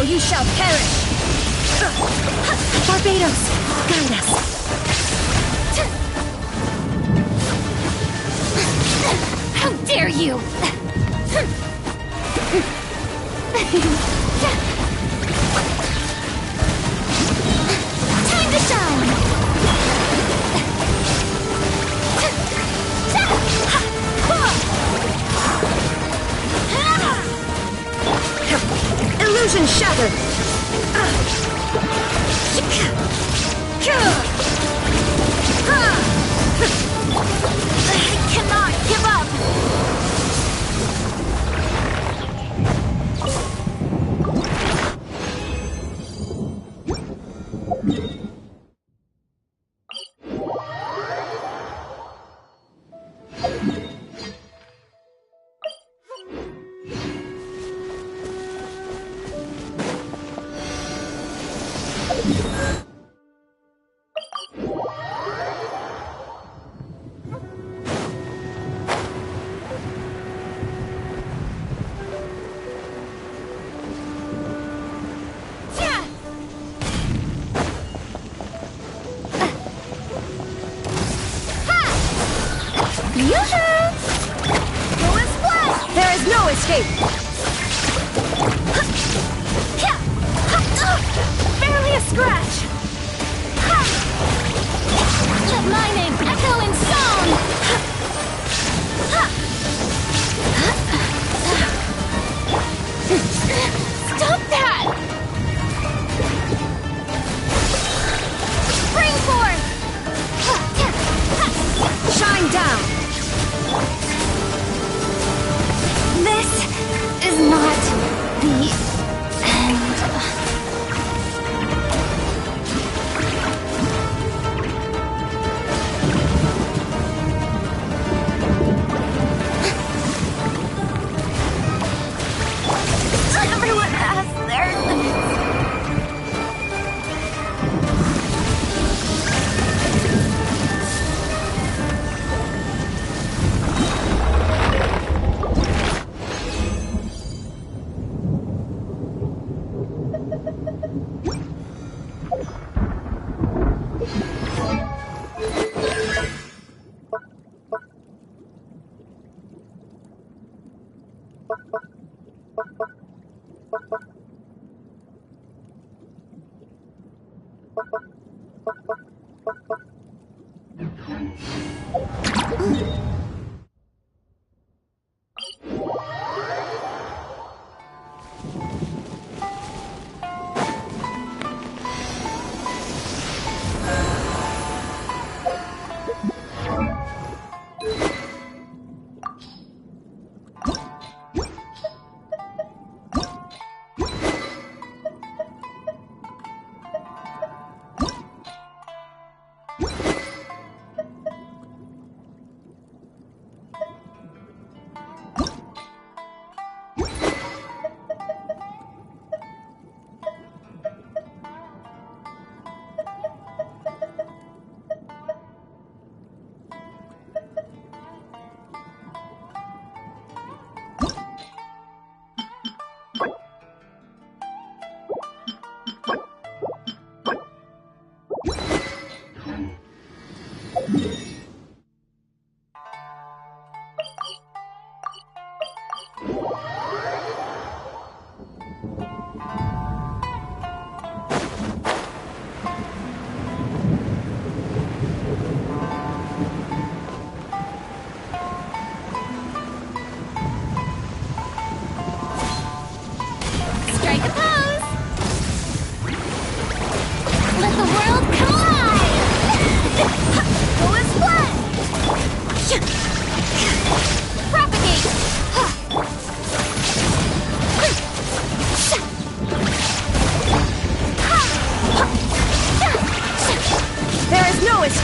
You shall perish! Barbados, guide us! How dare you! Time to shine! Illusion shattered! I cannot give up! There is no escape! Barely a scratch! Let my name echo in song! Stop that! Spring forth! Shine down! This is not the end. Everyone asks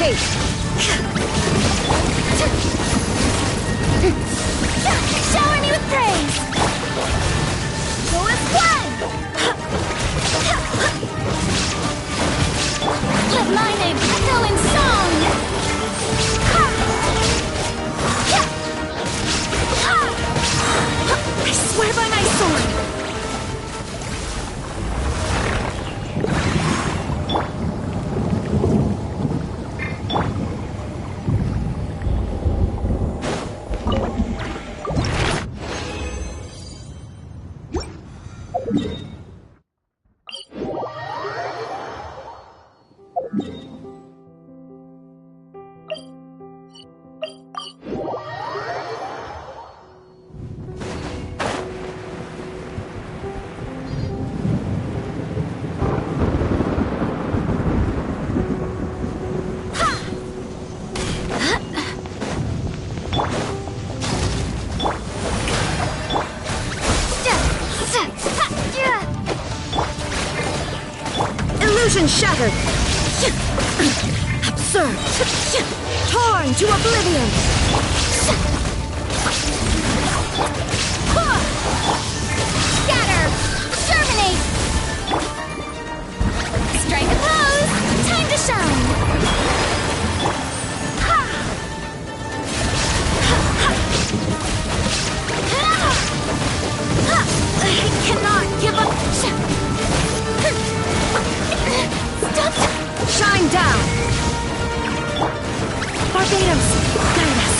escape. Shower me with praise. Go as one. Let my name echo in song. I swear by my sword. Illusion shattered! Absurd! Torn to oblivion! Scatter! Germinate! Strike a pose! Time to shine! I cannot give up! Stop! Shine down! Barbados, guide us!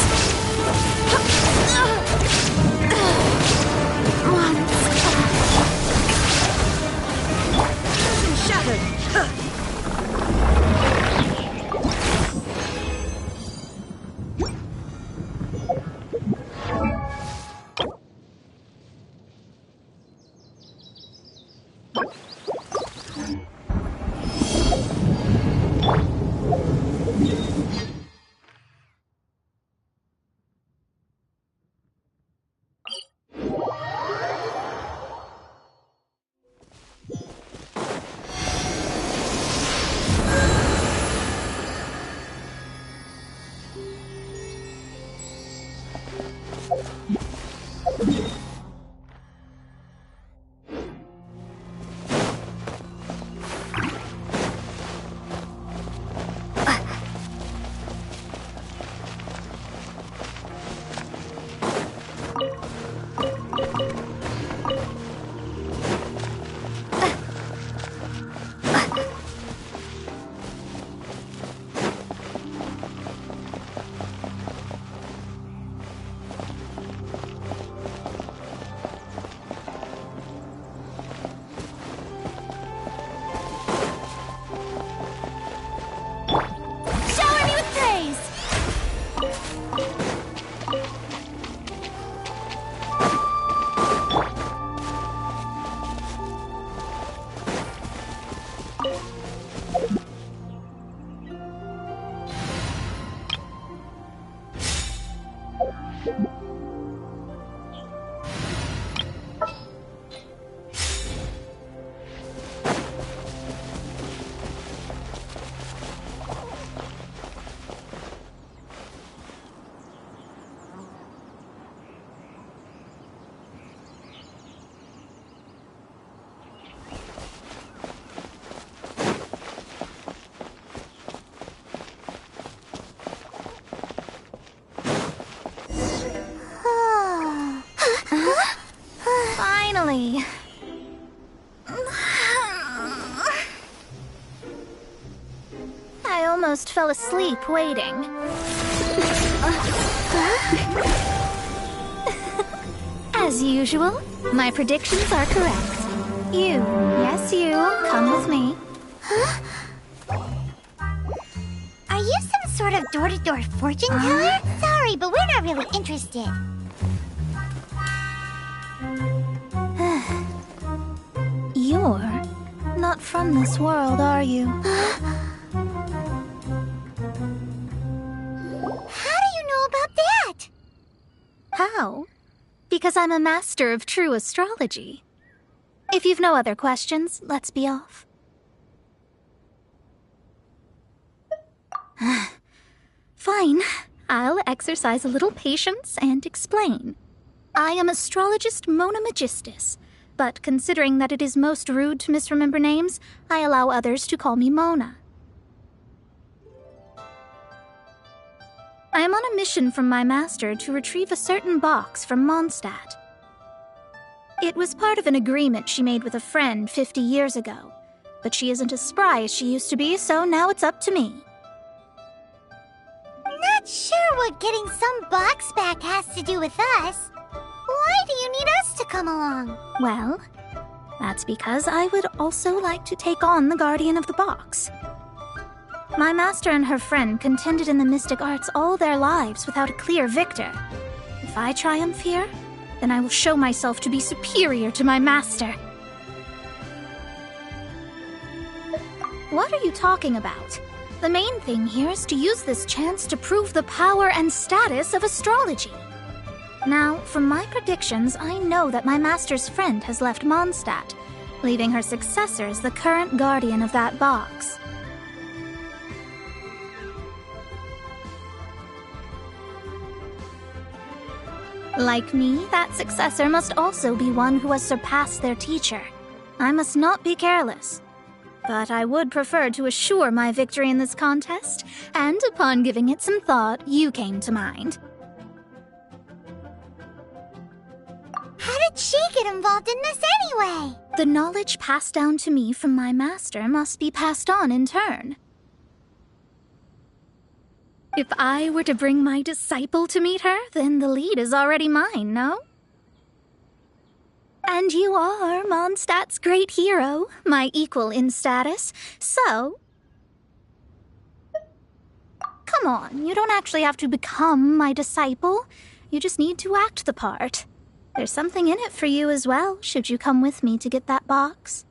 Shattered! Finally. I almost fell asleep waiting. As usual, my predictions are correct. You, yes you, come with me. Are you some sort of door-to-door fortune teller? Sorry, but we're not really interested. You're not from this world, are you? How do you know about that? How? Because I'm a master of true astrology. If you've no other questions, let's be off. Fine. I'll exercise a little patience and explain. I am astrologist Mona Magistus, but considering that it is most rude to misremember names, I allow others to call me Mona. I am on a mission from my master to retrieve a certain box from Mondstadt. It was part of an agreement she made with a friend 50 years ago, but she isn't as spry as she used to be, so now it's up to me. Not sure what getting some box back has to do with us. Why do you need us to come along? Well, that's because I would also like to take on the guardian of the box. My master and her friend contended in the mystic arts all their lives without a clear victor. If I triumph here, then I will show myself to be superior to my master. What are you talking about? The main thing here is to use this chance to prove the power and status of astrology. Now, from my predictions, I know that my master's friend has left Mondstadt, leaving her successor as the current guardian of that box. Like me, that successor must also be one who has surpassed their teacher. I must not be careless. But I would prefer to assure my victory in this contest, and upon giving it some thought, you came to mind. How did she get involved in this anyway? The knowledge passed down to me from my master must be passed on in turn. If I were to bring my disciple to meet her, then the lead is already mine, no? And you are Mondstadt's great hero, my equal in status, so... Come on, you don't actually have to become my disciple. You just need to act the part. There's something in it for you as well, should you come with me to get that box.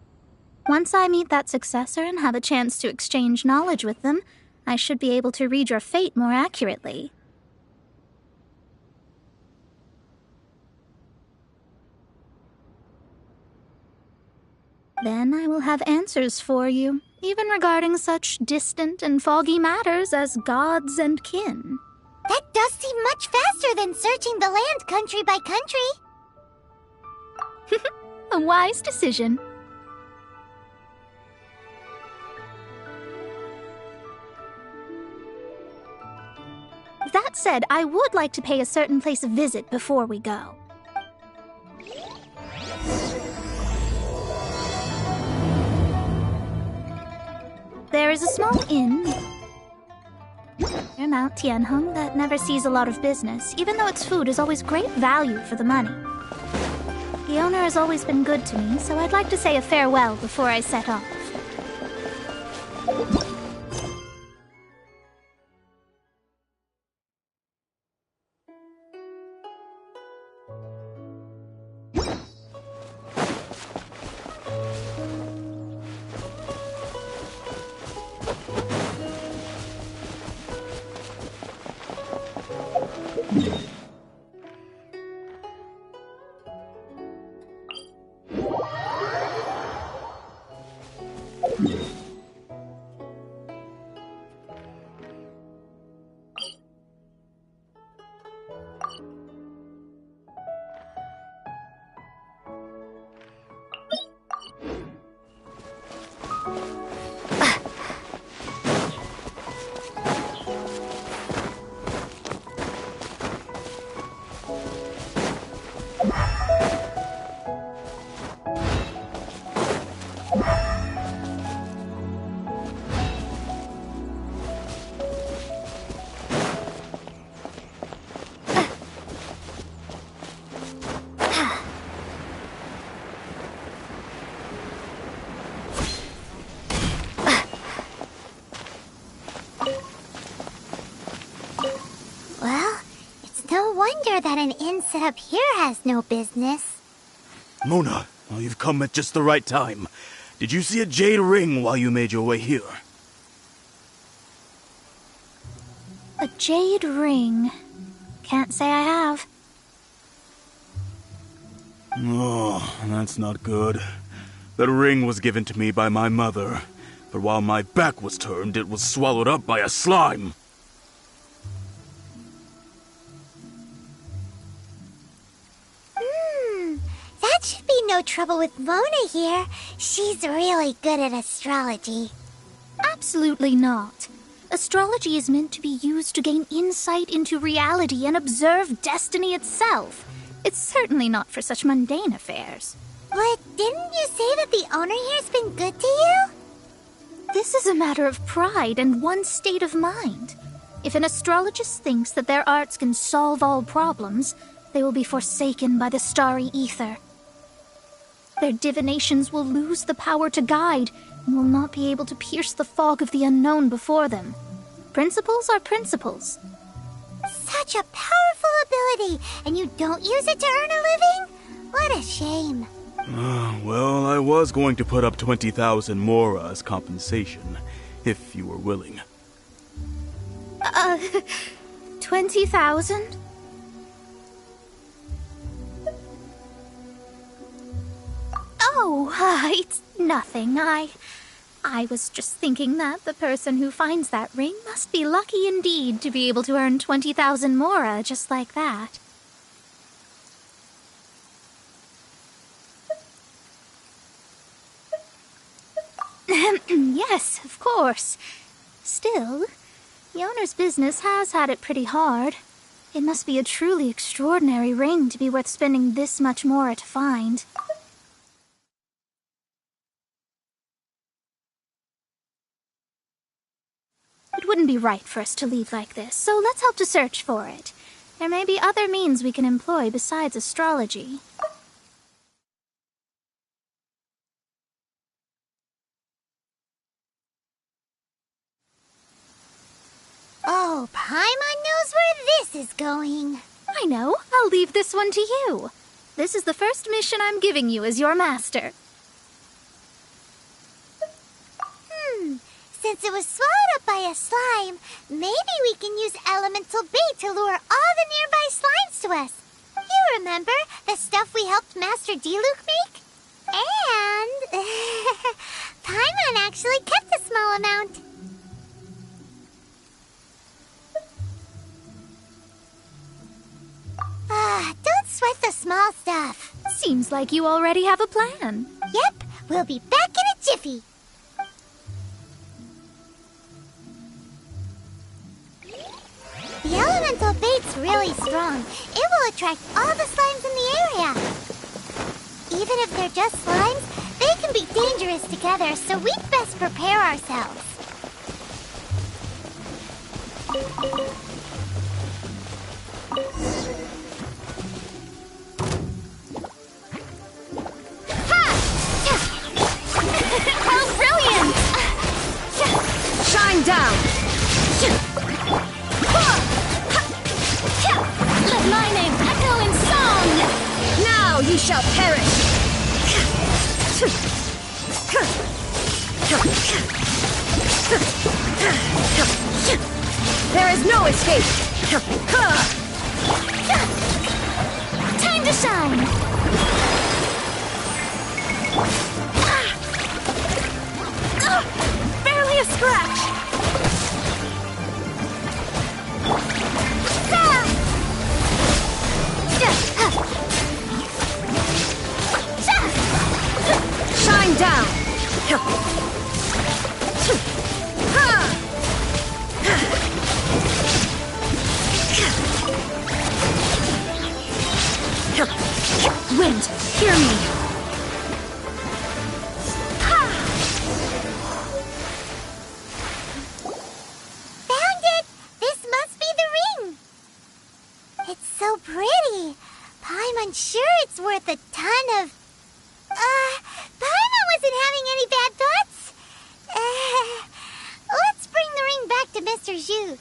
Once I meet that successor and have a chance to exchange knowledge with them, I should be able to read your fate more accurately. Then I will have answers for you, even regarding such distant and foggy matters as gods and kin. That does seem much faster than searching the land country by country. A wise decision. That said, I would like to pay a certain place a visit before we go. There is a small inn near Mount Tianheng that never sees a lot of business, even though its food is always great value for the money. The owner has always been good to me, so I'd like to say a farewell before I set off. That an inn set up here has no business. Mona, you've come at just the right time. Did you see a jade ring while you made your way here? A jade ring? Can't say I have. Oh, that's not good. That ring was given to me by my mother, but while my back was turned, it was swallowed up by a slime. trouble with Mona here. She's really good at astrology. Absolutely not. Astrology is meant to be used to gain insight into reality and observe destiny itself. It's certainly not for such mundane affairs. But didn't you say that the owner here's been good to you? This is a matter of pride and one's state of mind. If an astrologist thinks that their arts can solve all problems, they will be forsaken by the starry ether. Their divinations will lose the power to guide and will not be able to pierce the fog of the unknown before them. Principles are principles. Such a powerful ability, and you don't use it to earn a living? What a shame. Well, I was going to put up 20,000 mora as compensation, if you were willing. 20,000? Oh, it's nothing. I was just thinking that the person who finds that ring must be lucky indeed to be able to earn 20,000 mora just like that. Yes, of course. Still, the owner's business has had it pretty hard. It must be a truly extraordinary ring to be worth spending this much mora to find. It wouldn't be right for us to leave like this, so let's help to search for it. There may be other means we can employ besides astrology. Oh, Paimon knows where this is going. I know. I'll leave this one to you. This is the first mission I'm giving you as your master. Since it was swallowed up by a slime, maybe we can use elemental bait to lure all the nearby slimes to us. You remember the stuff we helped Master Diluc make? And Paimon actually kept a small amount. Don't sweat the small stuff. Seems like you already have a plan. Yep, we'll be back in a jiffy. The elemental bait's really strong. It will attract all the slimes in the area. Even if they're just slimes, they can be dangerous together, so we'd best prepare ourselves. How brilliant! Shine down! Let my name echo in song! Now you shall perish! There is no escape! Time to shine! Barely a scratch! Shine down! Wind, hear me! Found it! This must be the ring! It's so pretty. Paimon sure it's worth a ton of... Paimon wasn't having any bad thoughts. Let's bring the ring back to Mr. Zhu.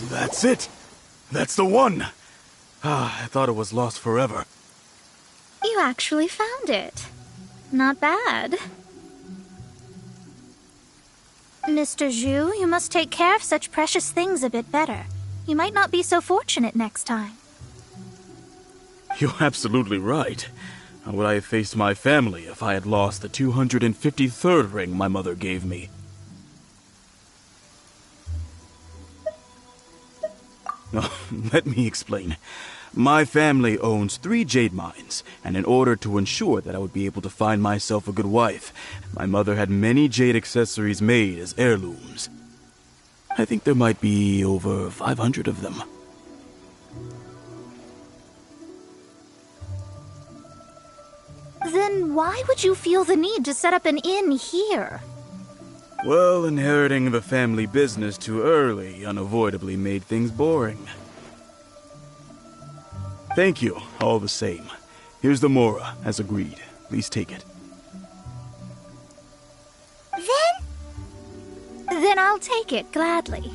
That's it! That's the one! I thought it was lost forever. You actually found it. Not bad. Mr. Zhu, you must take care of such precious things a bit better. You might not be so fortunate next time. You're absolutely right. How would I have faced my family if I had lost the 253rd ring my mother gave me? Oh, let me explain. My family owns 3 jade mines, and in order to ensure that I would be able to find myself a good wife, my mother had many jade accessories made as heirlooms. I think there might be over 500 of them. Then why would you feel the need to set up an inn here? Well, inheriting the family business too early unavoidably made things boring. Thank you, all the same. Here's the Mora, as agreed. Please take it. Then I'll take it gladly.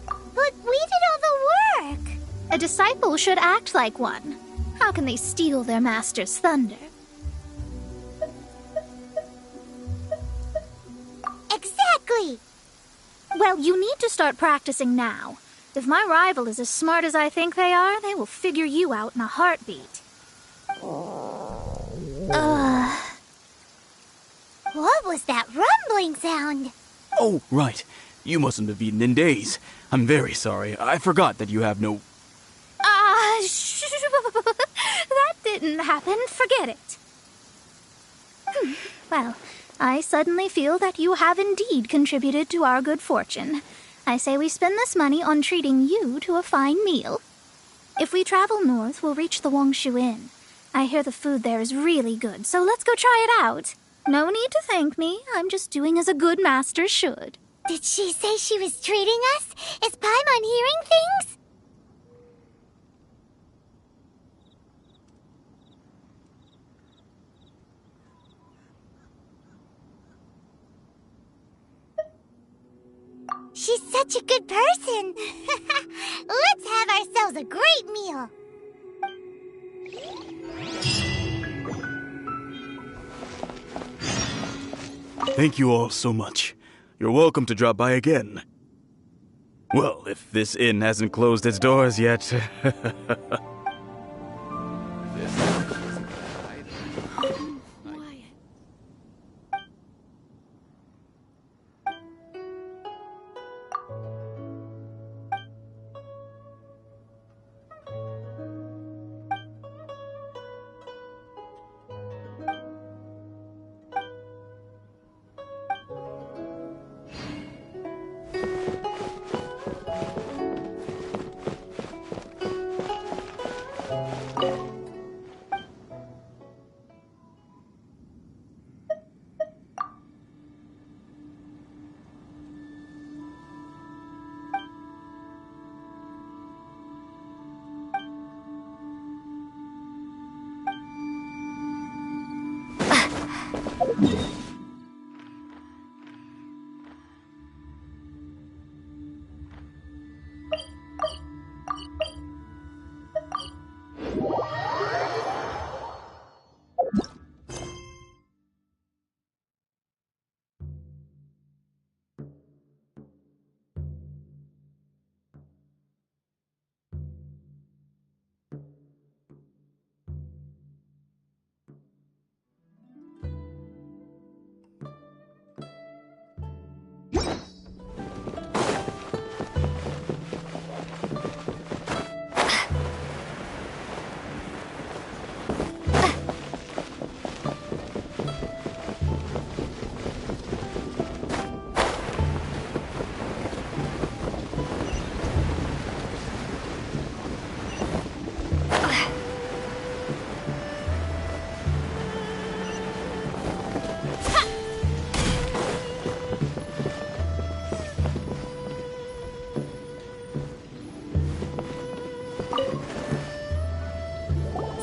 But we did all the work. A disciple should act like one. How can they steal their master's thunder? Exactly. Well, you need to start practicing now. If my rival is as smart as I think they are, they will figure you out in a heartbeat. What was that rumbling sound? Oh, right. You mustn't have eaten in days. I'm very sorry. I forgot that you have no... That didn't happen. Forget it. Well, I suddenly feel that you have indeed contributed to our good fortune. I say we spend this money on treating you to a fine meal. If we travel north, we'll reach the Wongshu Inn. I hear the food there is really good, so let's go try it out. No need to thank me. I'm just doing as a good master should. Did she say she was treating us? Is Paimon hearing things? She's such a good person. Let's have ourselves a great meal. Thank you all so much. You're welcome to drop by again. Well, if this inn hasn't closed its doors yet...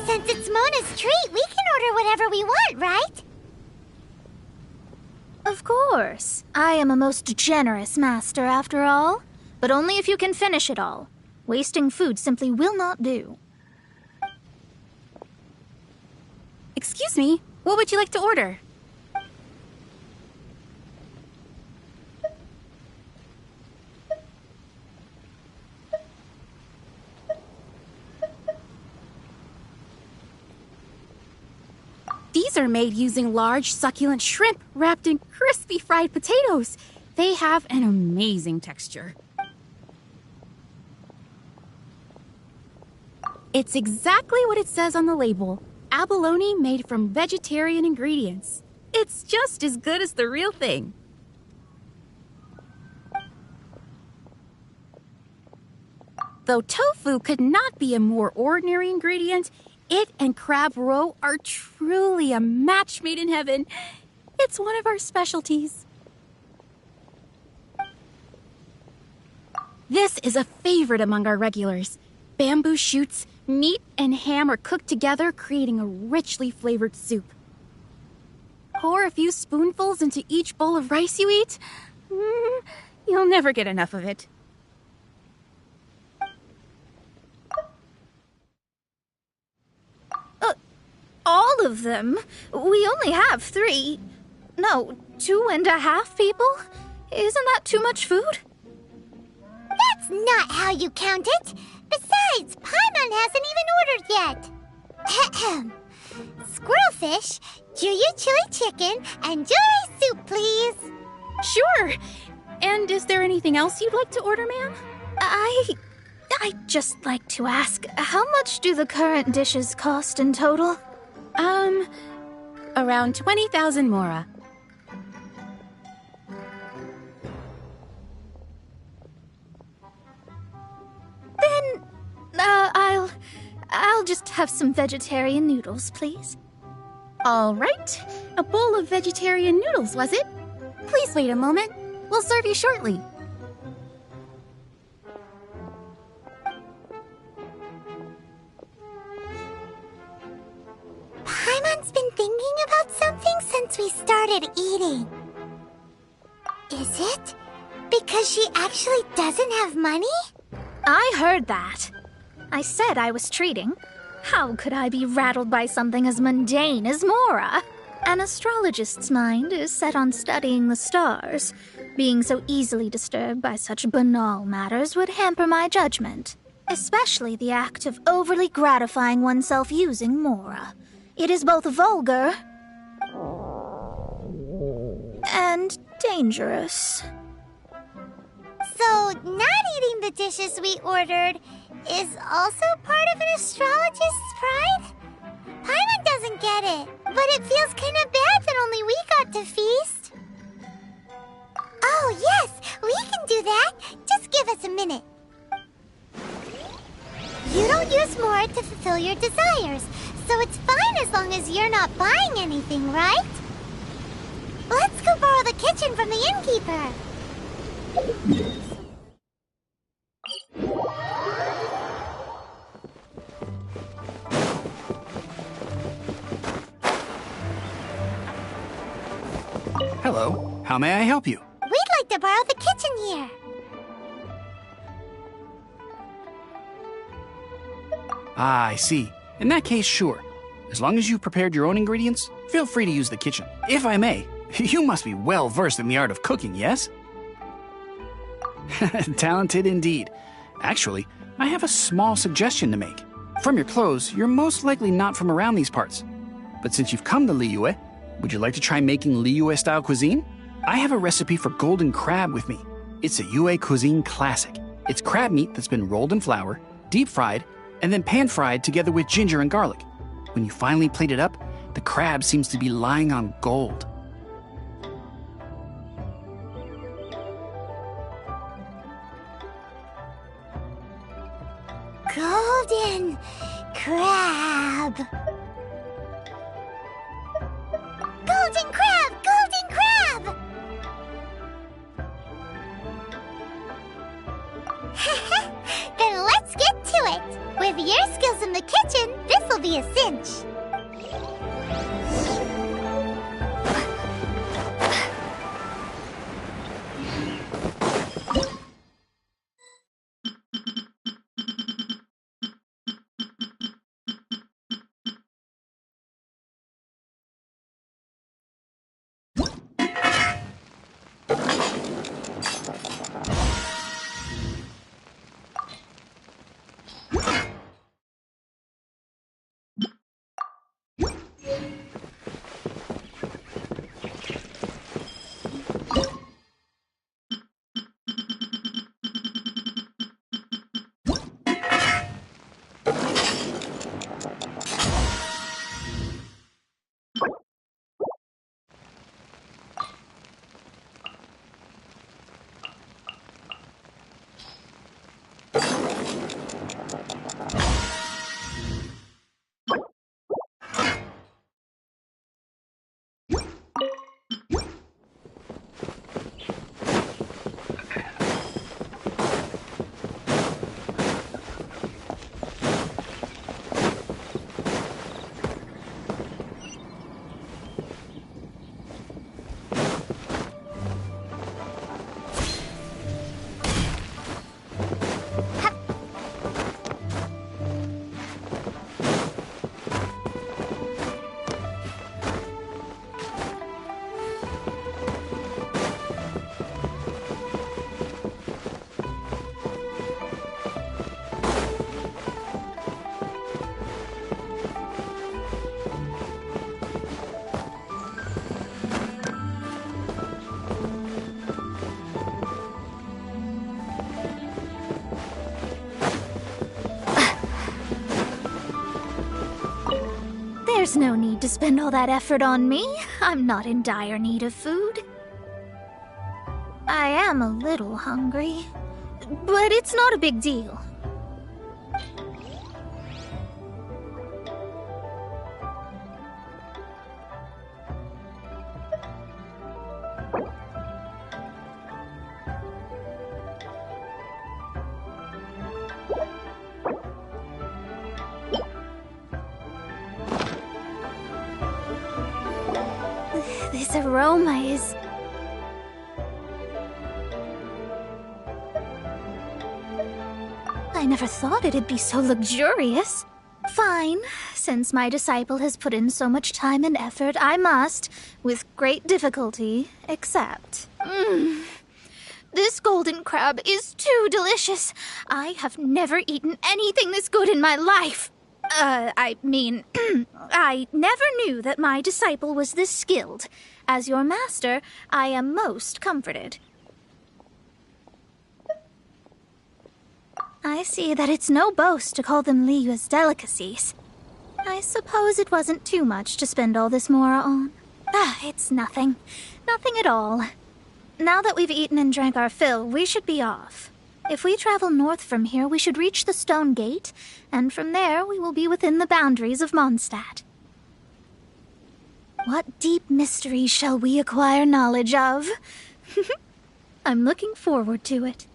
Since it's Mona's treat, we can order whatever we want, right? Of course. I am a most generous master, after all. But only if you can finish it all. Wasting food simply will not do. Excuse me, what would you like to order? These are made using large, succulent shrimp wrapped in crispy fried potatoes. They have an amazing texture. It's exactly what it says on the label. Abalone made from vegetarian ingredients. It's just as good as the real thing. Though tofu could not be a more ordinary ingredient, it and crab roe are truly a match made in heaven. It's one of our specialties. This is a favorite among our regulars. Bamboo shoots, meat, and ham are cooked together, creating a richly flavored soup. Pour a few spoonfuls into each bowl of rice you eat. You'll never get enough of it. All of them? We only have 3. No, 2.5 people? Isn't that too much food? That's not how you count it. Besides, Paimon hasn't even ordered yet. Squirrelfish, Juyu chili chicken, and jewelry soup, please. Sure. And is there anything else you'd like to order, ma'am? I'd just like to ask, how much do the current dishes cost in total? Around 20,000 mora. Then, I'll just have some vegetarian noodles, please. All right. A bowl of vegetarian noodles, was it? Please wait a moment. We'll serve you shortly. Paimon's been thinking about something since we started eating. Is it because she actually doesn't have money? I heard that. I said I was treating. How could I be rattled by something as mundane as Mora? An astrologist's mind is set on studying the stars. Being so easily disturbed by such banal matters would hamper my judgment, especially the act of overly gratifying oneself using Mora. It is both vulgar and dangerous. So, not eating the dishes we ordered is also part of an astrologist's pride? Paimon doesn't get it, but it feels kind of bad that only we got to feast. Oh, yes, we can do that. Just give us a minute. You don't use more to fulfill your desires, so it's fine as long as you're not buying anything, right? Let's go borrow the kitchen from the innkeeper. Hello, how may I help you? We'd like to borrow the kitchen here. Ah, I see. In that case, sure. As long as you've prepared your own ingredients, feel free to use the kitchen. If I may, you must be well versed in the art of cooking, yes? Talented indeed. Actually, I have a small suggestion to make. From your clothes, you're most likely not from around these parts. But since you've come to Liyue, would you like to try making Liyue-style cuisine? I have a recipe for golden crab with me. It's a Yue cuisine classic. It's crab meat that's been rolled in flour, deep fried, and then pan-fried together with ginger and garlic. When you finally plate it up, the crab seems to be lying on gold. Golden crab. Golden crab! Golden crab! Then let's get to it. With your skills in the kitchen, this'll be a cinch. There's no need to spend all that effort on me. I'm not in dire need of food. I am a little hungry, but it's not a big deal. This aroma is... I never thought it'd be so luxurious. Fine. Since my disciple has put in so much time and effort, I must, with great difficulty, accept. This golden crab is too delicious. I have never eaten anything this good in my life. I never knew that my disciple was this skilled. As your master, I am most comforted. I see that it's no boast to call them Liyue's delicacies. I suppose it wasn't too much to spend all this mora on. It's nothing. Nothing at all. Now that we've eaten and drank our fill, we should be off. If we travel north from here, we should reach the Stone Gate, and from there we will be within the boundaries of Mondstadt. What deep mysteries shall we acquire knowledge of? I'm looking forward to it.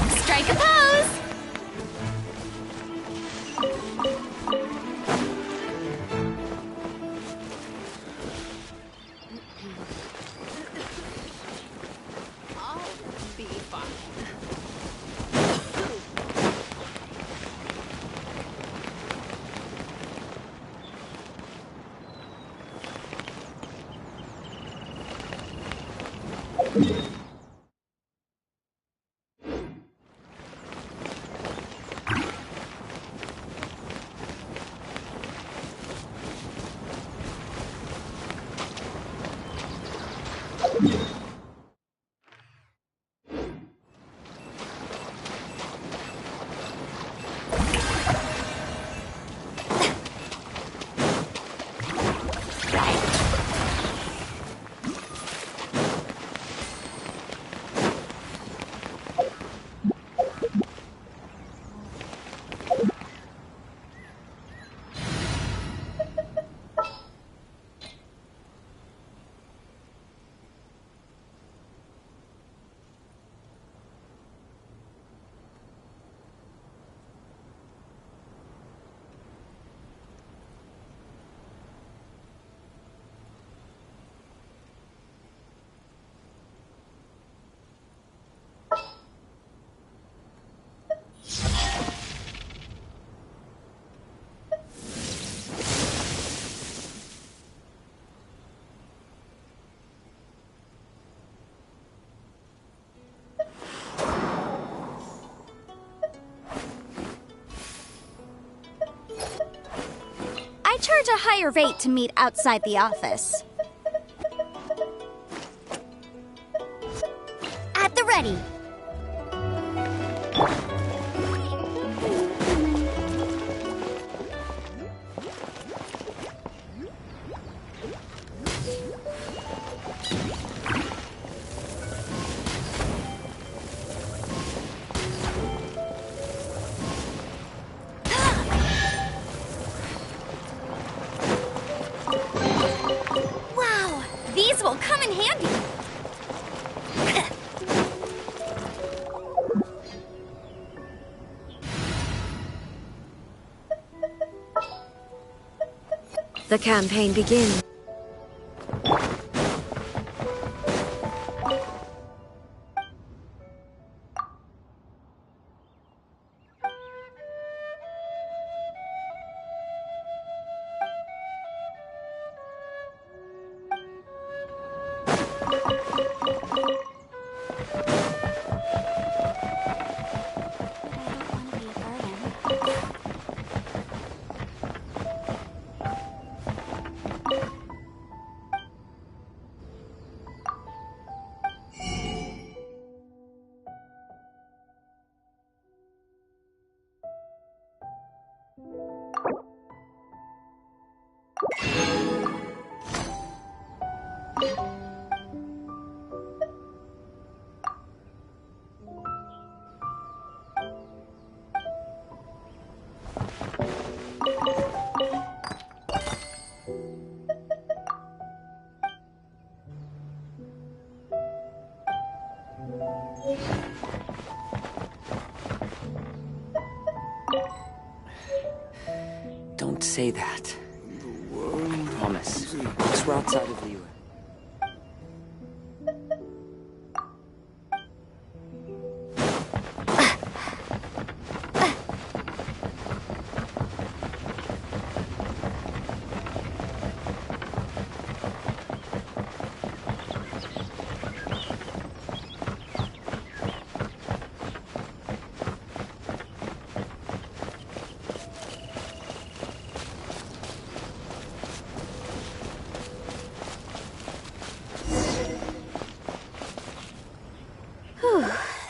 Strike a pose! I'll be fine. I charge a higher rate to meet outside the office. At the ready. These will come in handy. The campaign begins. Don't say that. I promise. Once we're outside of Liyue.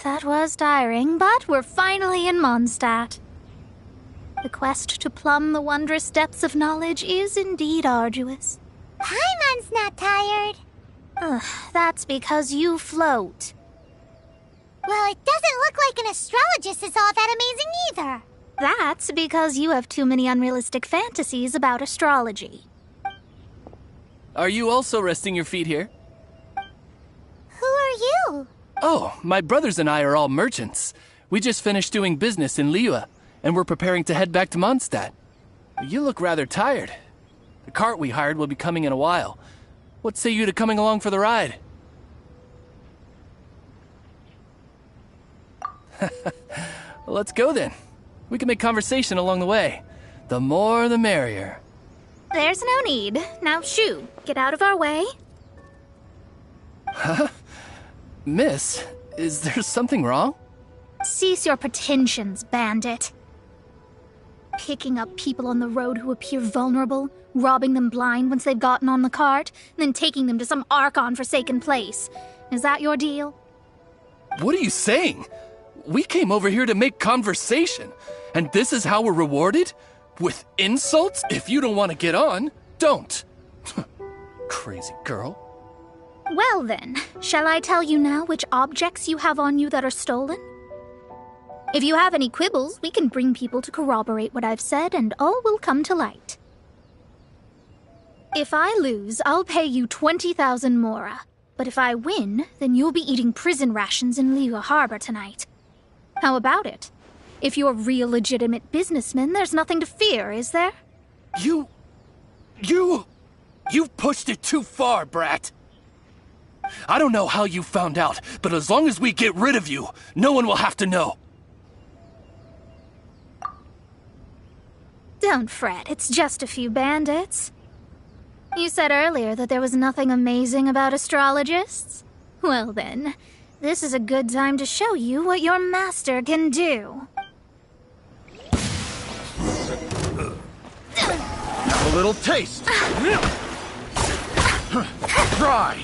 That was tiring, but we're finally in Mondstadt. The quest to plumb the wondrous depths of knowledge is indeed arduous. Paimon's not tired. That's because you float. Well, it doesn't look like an astrologist is all that amazing either. That's because you have too many unrealistic fantasies about astrology. Are you also resting your feet here? Who are you? Oh, my brothers and I are all merchants. We just finished doing business in Liyue, and we're preparing to head back to Mondstadt. You look rather tired. The cart we hired will be coming in a while. What say you to coming along for the ride? Let's go then. We can make conversation along the way. The more the merrier. There's no need. Now shoo, get out of our way. Huh? Miss, is there something wrong? Cease your pretensions, bandit. Picking up people on the road who appear vulnerable, robbing them blind once they've gotten on the cart, then taking them to some Archon-forsaken place. Is that your deal? What are you saying? We came over here to make conversation, and this is how we're rewarded? With insults? If you don't want to get on, don't. Crazy girl. Well then, shall I tell you now which objects you have on you that are stolen? If you have any quibbles, we can bring people to corroborate what I've said, and all will come to light. If I lose, I'll pay you 20,000 mora. But if I win, then you'll be eating prison rations in Liyue Harbor tonight. How about it? If you're real legitimate businessmen, there's nothing to fear, is there? You've pushed it too far, brat. I don't know how you found out, but as long as we get rid of you, no one will have to know. Don't fret, it's just a few bandits. You said earlier that there was nothing amazing about astrologists? Well then, this is a good time to show you what your master can do. Have a little taste. Try.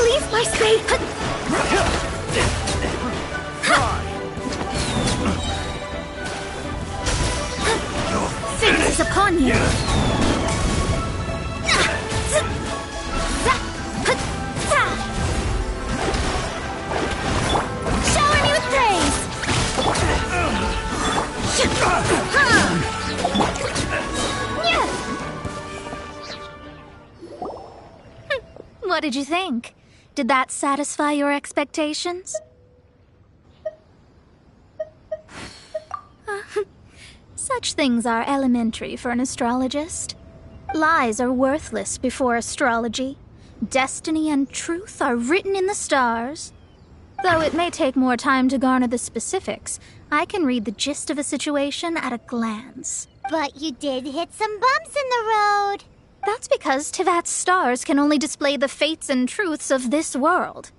Leave my spade! Fate is upon you! Shower me with praise! What did you think? Did that satisfy your expectations? Such things are elementary for an astrologist. Lies are worthless before astrology. Destiny and truth are written in the stars. Though it may take more time to garner the specifics, I can read the gist of a situation at a glance. But you did hit some bumps in the road. That's because Tivat's stars can only display the fates and truths of this world.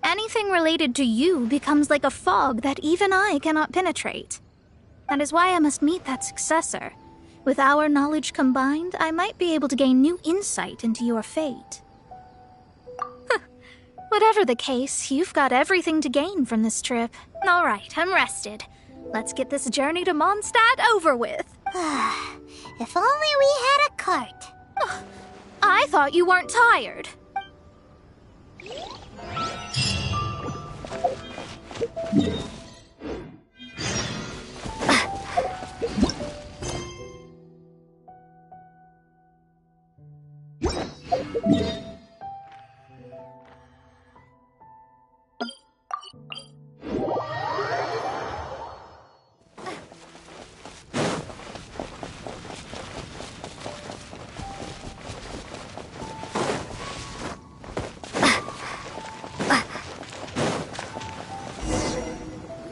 Anything related to you becomes like a fog that even I cannot penetrate. That is why I must meet that successor. With our knowledge combined, I might be able to gain new insight into your fate. Whatever the case, you've got everything to gain from this trip. All right, I'm rested. Let's get this journey to Mondstadt over with. If only we had a cart. I thought you weren't tired.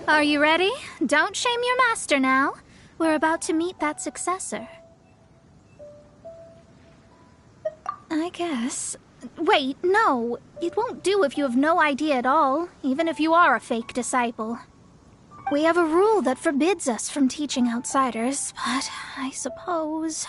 Are you ready? Don't shame your master now. We're about to meet that successor. I guess. Wait, no. It won't do if you have no idea at all, even if you are a fake disciple. We have a rule that forbids us from teaching outsiders, but I suppose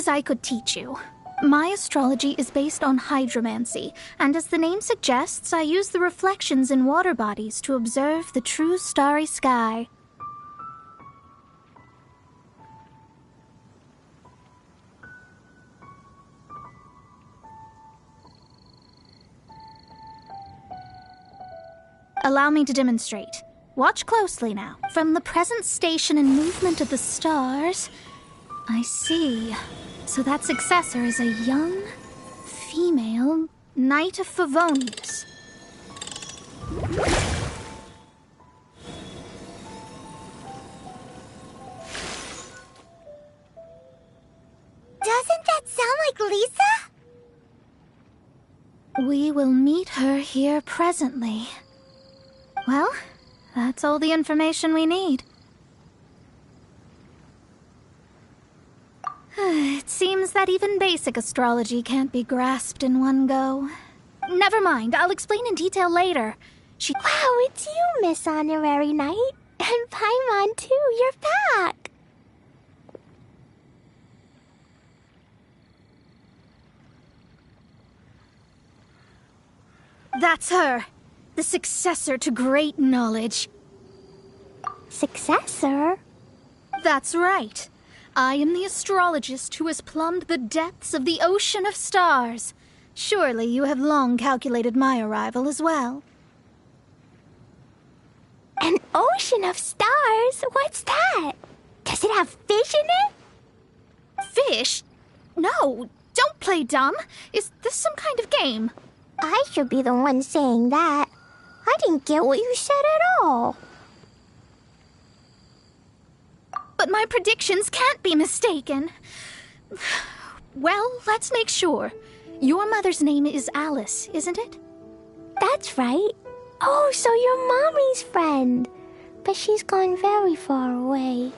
I could teach you. My astrology is based on hydromancy, and as the name suggests, I use the reflections in water bodies to observe the true starry sky. Allow me to demonstrate. Watch closely now. From the present station and movement of the stars, I see. So that successor is a young, female Knight of Favonius. Doesn't that sound like Lisa? We will meet her here presently. Well, that's all the information we need. It seems that even basic astrology can't be grasped in one go. Never mind, I'll explain in detail later. Wow, it's you, Miss Honorary Knight. And Paimon, too, you're back. That's her, the successor to great knowledge. Successor? That's right. I am the astrologist who has plumbed the depths of the ocean of stars. Surely you have long calculated my arrival as well. An ocean of stars? What's that? Does it have fish in it? Fish? No, don't play dumb. Is this some kind of game? I should be the one saying that. I didn't get what you said at all. But my predictions can't be mistaken. Well, let's make sure. Your mother's name is Alice, isn't it? That's right. Oh, so you're Mommy's friend. But she's gone very far away.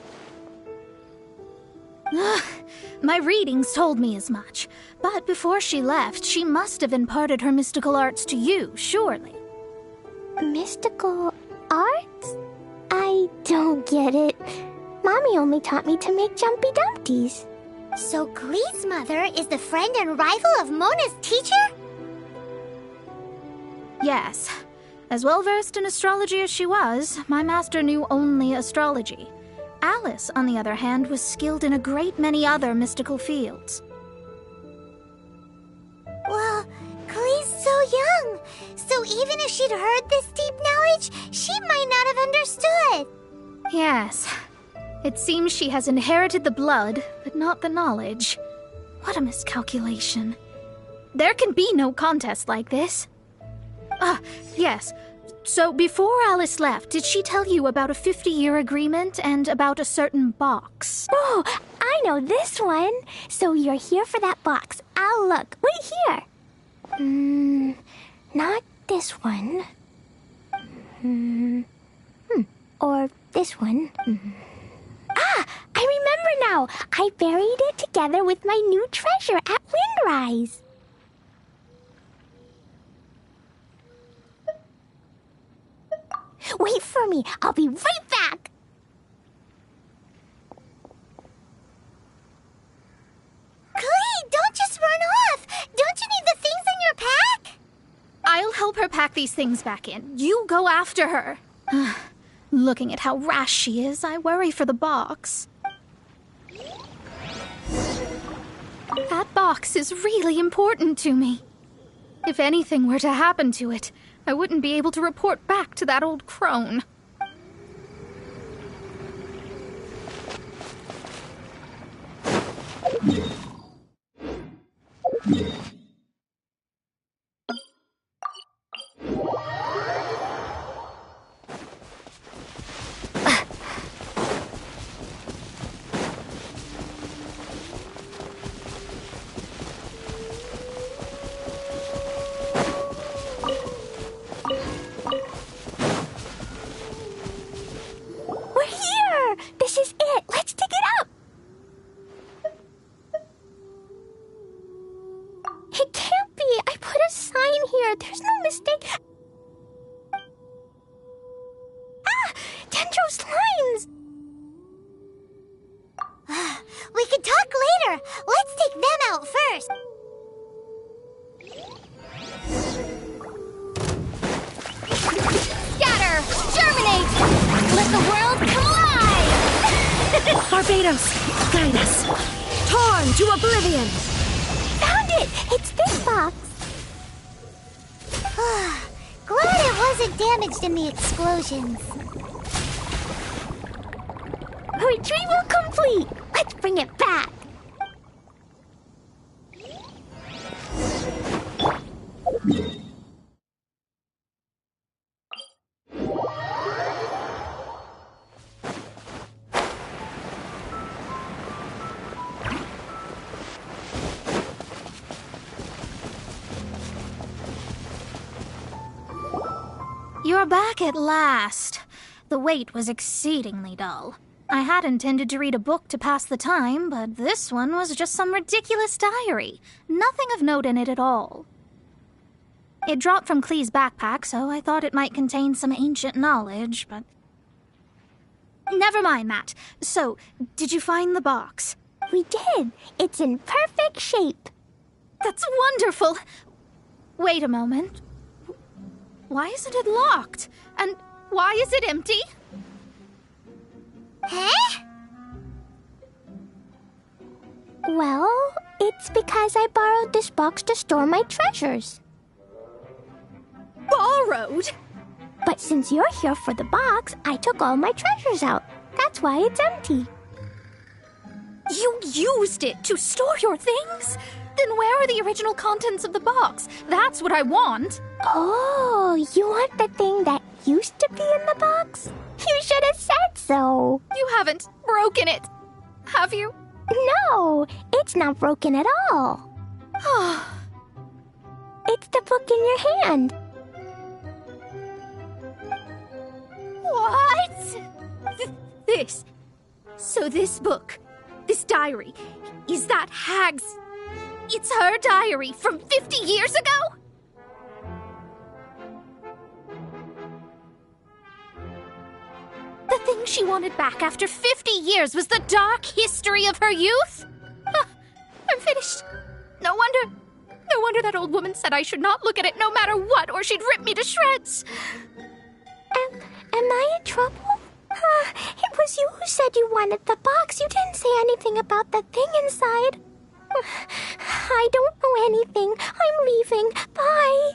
My readings told me as much. But before she left, she must have imparted her mystical arts to you, surely. Mystical arts? I don't get it. Mommy only taught me to make Jumpy Dumpties. So Glee's mother is the friend and rival of Mona's teacher? Yes. As well versed in astrology as she was, my master knew only astrology. Alice, on the other hand, was skilled in a great many other mystical fields. Well, Glee's so young. So even if she'd heard this deep knowledge, she might not have understood. Yes. It seems she has inherited the blood, but not the knowledge. What a miscalculation. There can be no contest like this. Yes. So before Alice left, did she tell you about a 50-year agreement and about a certain box? Oh, I know this one. So you're here for that box. I'll look. Wait here. Not this one. Or this one. Ah, I remember now. I buried it together with my new treasure at Windrise. Wait for me. I'll be right back. Glee, don't just run off. Don't you need the things in your pack? pack these things back in. You go after her. Looking at how rash she is, I worry for the box. That box is really important to me. If anything were to happen to it, I wouldn't be able to report back to that old crone. This is it! Let's dig it up! It can't be! I put a sign here! There's no mistake! Ah! Dendro's lines! We can talk later! Let's take them out first! Scatter! Germinate! Let the world collide! Barbados, guide us. Torn to oblivion. Found it! It's this box. Glad it wasn't damaged in the explosions. Retrieval complete! Let's bring it back! You're back at last. The wait was exceedingly dull. I had intended to read a book to pass the time, but this one was just some ridiculous diary. Nothing of note in it at all. It dropped from Clee's backpack, so I thought it might contain some ancient knowledge, but... Never mind that. So, did you find the box? We did. It's in perfect shape. That's wonderful. Wait a moment. Why isn't it locked? And why is it empty? Huh? Well, it's because I borrowed this box to store my treasures. Borrowed? But since you're here for the box, I took all my treasures out. That's why it's empty. You used it to store your things? Then where are the original contents of the box? That's what I want. Oh, you want the thing that used to be in the box? You should have said so. You haven't broken it, have you? No, it's not broken at all. It's the book in your hand. What? This. So this book, this diary, is that Hag's... It's her diary from 50 years ago? The thing she wanted back after 50 years was the dark history of her youth? I'm finished. No wonder that old woman said I should not look at it no matter what, or she'd rip me to shreds. Am I in trouble? It was you who said you wanted the box. You didn't say anything about the thing inside. I don't know anything. I'm leaving. Bye.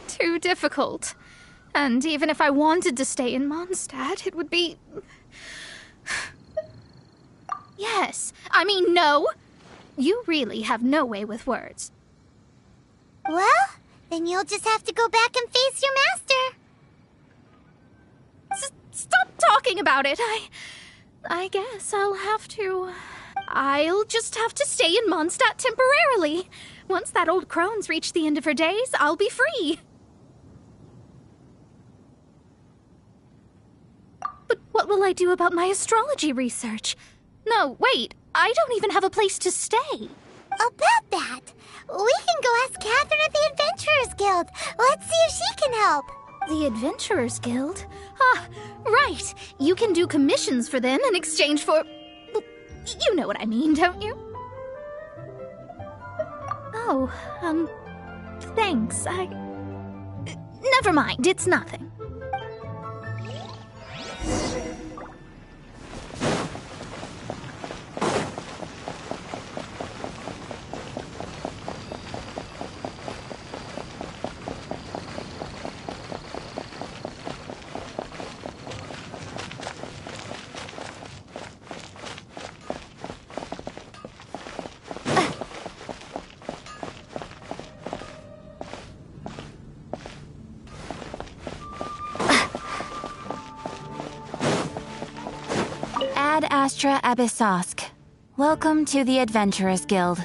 Too difficult. And even if I wanted to stay in Mondstadt, it would be... Yes. I mean, no. You really have no way with words. Well, then you'll just have to go back and face your master. Stop talking about it. I guess I'll just have to stay in Mondstadt temporarily. Once that old crone's reached the end of her days, I'll be free. But what will I do about my astrology research? No, wait, I don't even have a place to stay. About that, we can go ask Catherine at the Adventurers Guild. Let's see if she can help. The Adventurers Guild? Ah, right. You can do commissions for them in exchange for... You know what I mean, don't you? Oh, thanks. Never mind, it's nothing. Ad Astra Abyssosk. Welcome to the Adventurers Guild.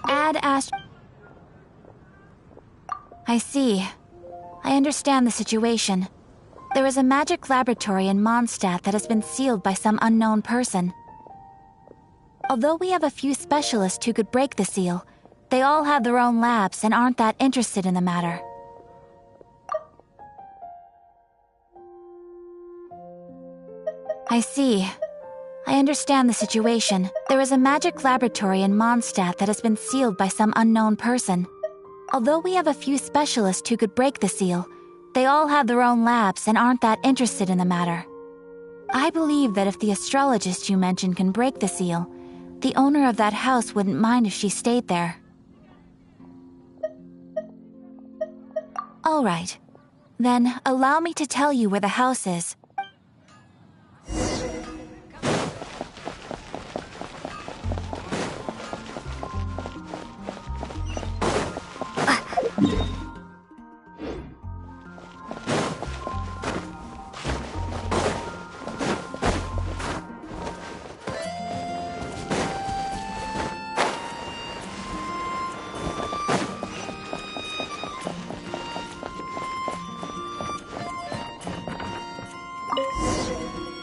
Ad Astra... I see. I understand the situation. There is a magic laboratory in Mondstadt that has been sealed by some unknown person. Although we have a few specialists who could break the seal, they all have their own labs and aren't that interested in the matter. I see. I understand the situation. There is a magic laboratory in Mondstadt that has been sealed by some unknown person. Although we have a few specialists who could break the seal, they all have their own labs and aren't that interested in the matter. I believe that if the astrologist you mentioned can break the seal, the owner of that house wouldn't mind if she stayed there. All right. Then, allow me to tell you where the house is.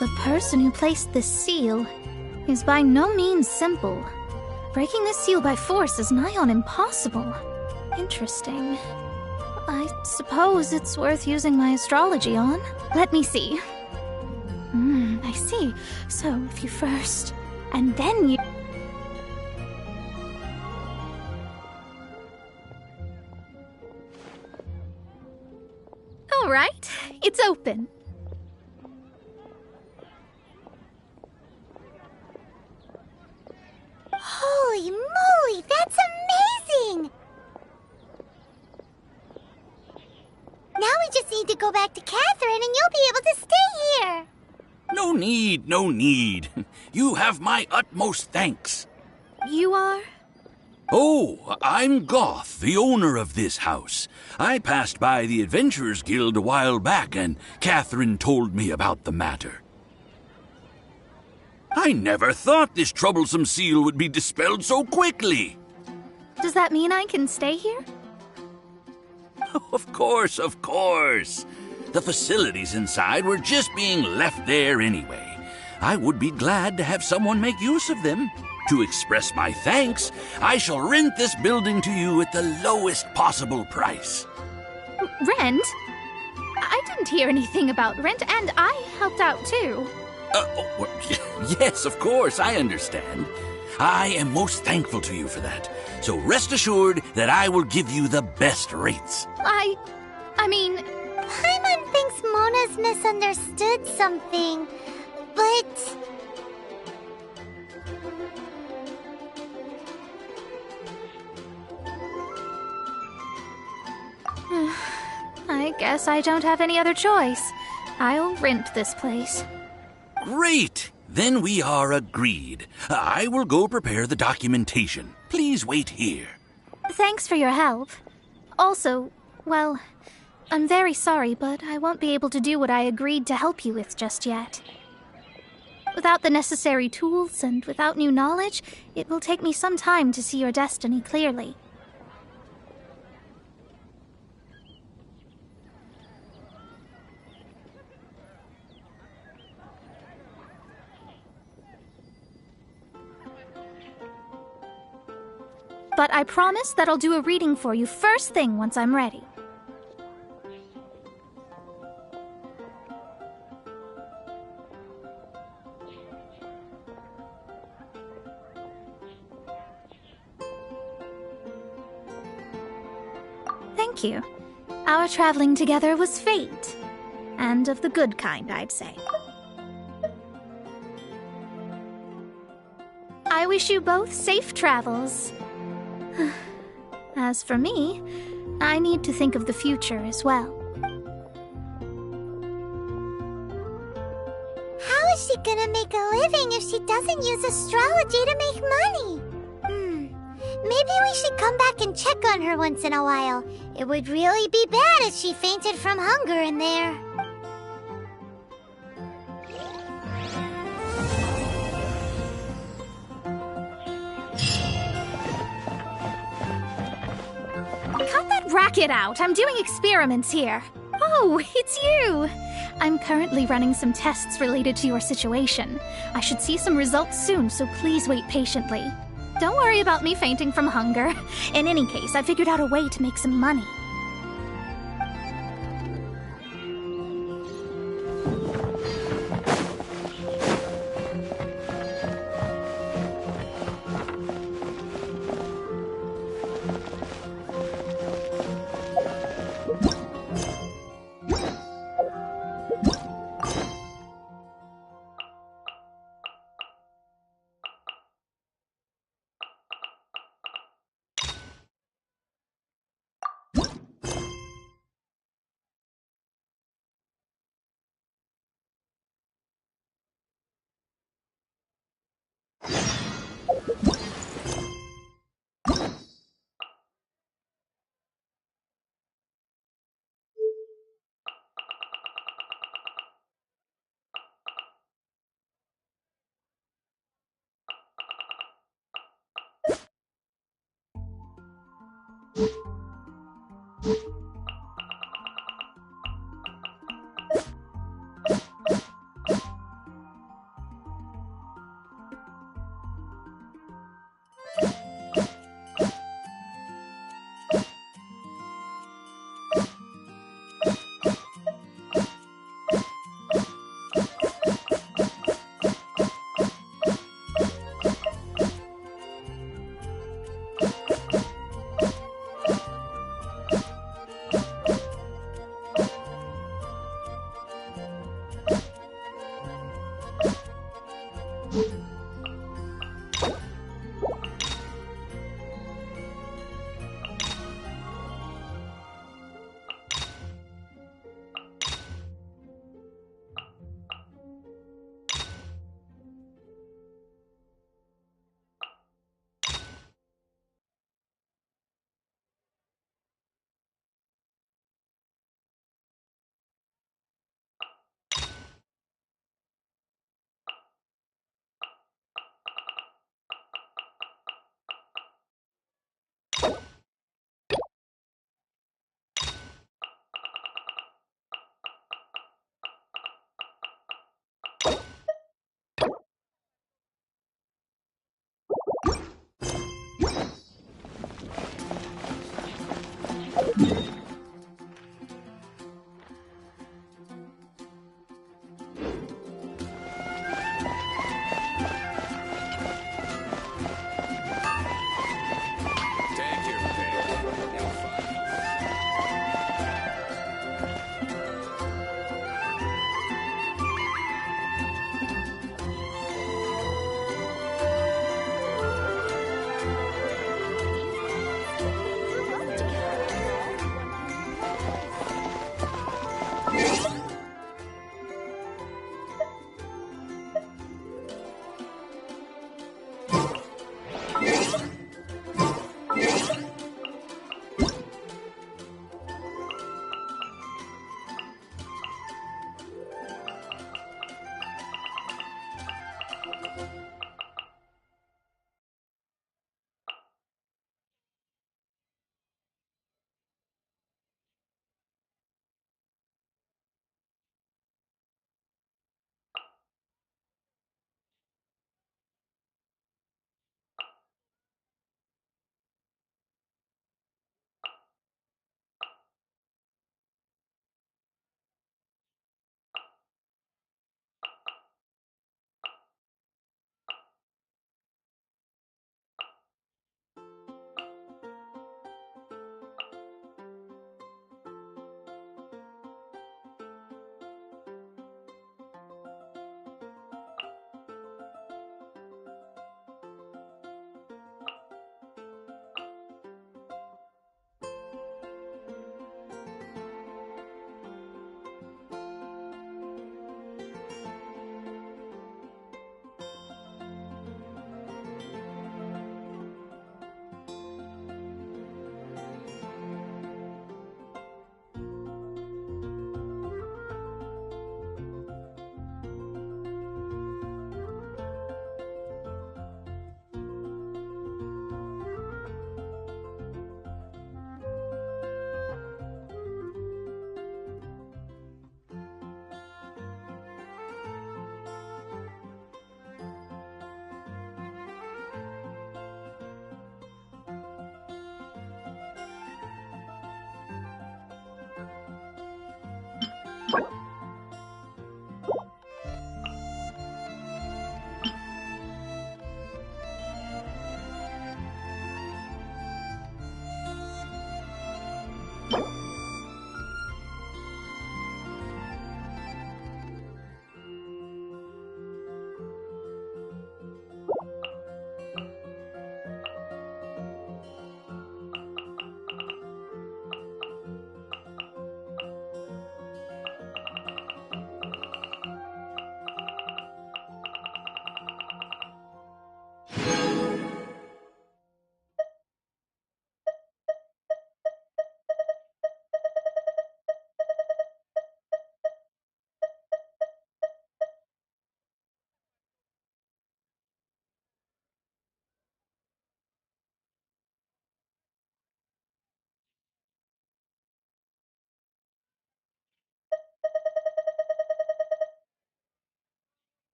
The person who placed this seal is by no means simple. Breaking this seal by force is nigh on impossible. Interesting. I suppose it's worth using my astrology on. Let me see. I see. So, if you first, and then you... All right, it's open. Holy moly, that's amazing! Now we just need to go back to Catherine and you'll be able to stay here. No need, no need. You have my utmost thanks. You are? Oh, I'm Goth, the owner of this house. I passed by the Adventurers Guild a while back and Catherine told me about the matter. I never thought this troublesome seal would be dispelled so quickly. Does that mean I can stay here? Of course, of course. The facilities inside were just being left there anyway. I would be glad to have someone make use of them. To express my thanks, I shall rent this building to you at the lowest possible price. Rent? I didn't hear anything about rent, and I helped out too. Yes, of course, I understand. I am most thankful to you for that. So rest assured that I will give you the best rates. I mean... Paimon thinks Mona's misunderstood something, but... I guess I don't have any other choice. I'll rent this place. Great! Then we are agreed. I will go prepare the documentation. Please wait here. Thanks for your help. Also, well, I'm very sorry, but I won't be able to do what I agreed to help you with just yet. Without the necessary tools and without new knowledge, it will take me some time to see your destiny clearly. But I promise that I'll do a reading for you first thing once I'm ready. Thank you. Our traveling together was fate. And of the good kind, I'd say. I wish you both safe travels. As for me, I need to think of the future as well. How is she gonna make a living if she doesn't use astrology to make money? Maybe we should come back and check on her once in a while. It would really be bad if she fainted from hunger in there. Cut that racket out! I'm doing experiments here. Oh, it's you! I'm currently running some tests related to your situation. I should see some results soon, so please wait patiently. Don't worry about me fainting from hunger. In any case, I figured out a way to make some money.